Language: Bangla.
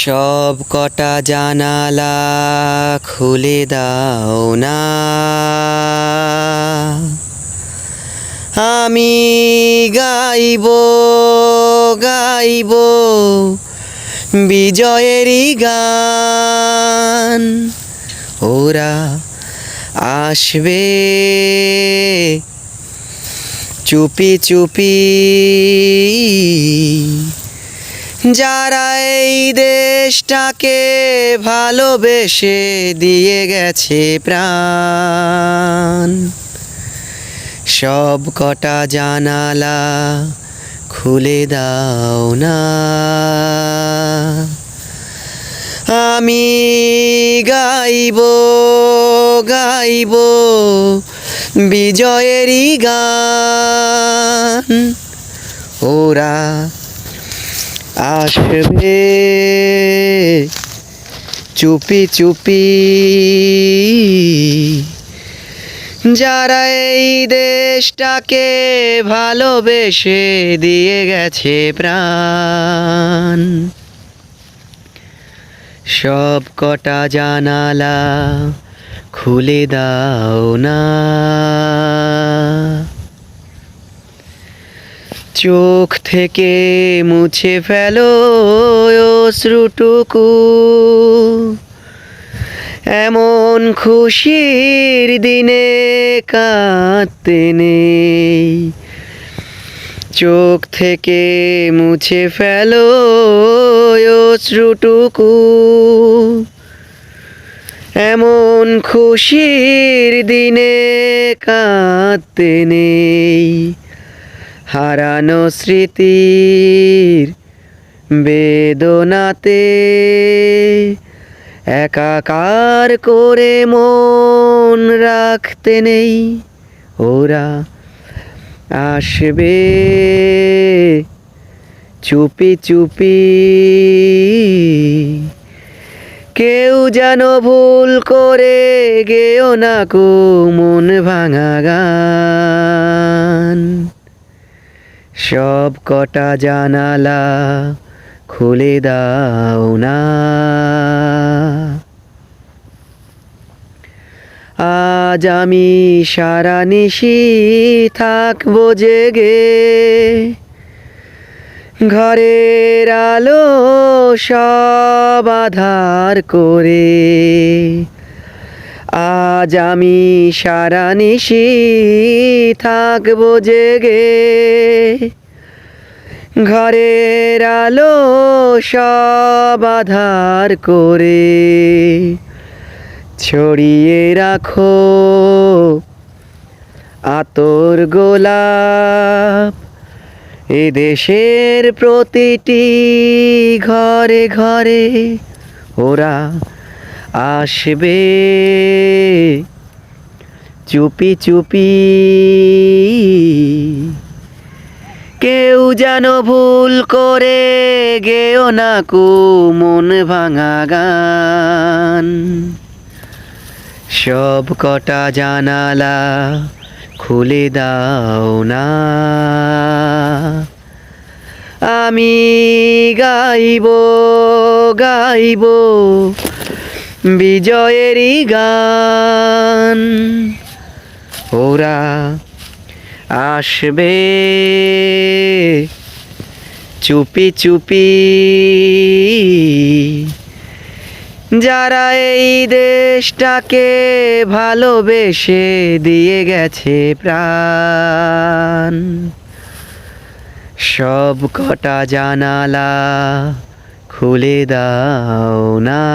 সব কটা জানালা খুলে দাও না, আমি গাইব গাইব বিজয়েরই গান। ওরা আসবে চুপি চুপি, যারা এই দেশটাকে ভালোবেসে দিয়ে গেছে প্রাণ। সব কটা জানালা খুলে দাও না, আমি গাইব গাইব বিজয়েরই গান। ওরা আসবে চুপি চুপি, যারা এই দেশটাকে ভালোবেসে দিয়ে গেছে প্রাণ। সব কটা জানালা খুলে দাও না, চোখ থেকে মুছে ফেলো অশ্রুটুকু, এমন খুশির দিনে কাঁদতে নেই। চোখ থেকে মুছে ফেলো অশ্রুটুকু, এমন খুশির দিনে কাঁদতে নেই। হারানো স্মৃতির বেদনাতে একাকার করে মন রাখতে নেই। ওরা আসবে চুপি চুপি, কেউ যেন ভুল করে গেও না কো মন ভাঙা গান। সব কটা জানালা খুলে দাও না, আজ আমি সারা নিশি থাকবো জেগে, ঘরের আলো সব আধার করে। আজ আমি সারা নিশি থাকবো জেগে, ঘরের আলো সব আধার করে। ছড়িয়ে রাখো আতর গোলাপ এ দেশের প্রতিটি ঘরে ঘরে। ওরা আসবে চুপি চুপি, কেউ যেন ভুল করে গেও না কো মন ভাঙা গান। সব কটা জানালা খুলে দাও না, আমি গাইব গাইব বিজয়েরই গান। ওরা আসবে চুপি চুপি, যারা এই দেশটাকে ভালোবেসে দিয়ে গেছে প্রাণ। সব কটা জানালা খুলে দাও না।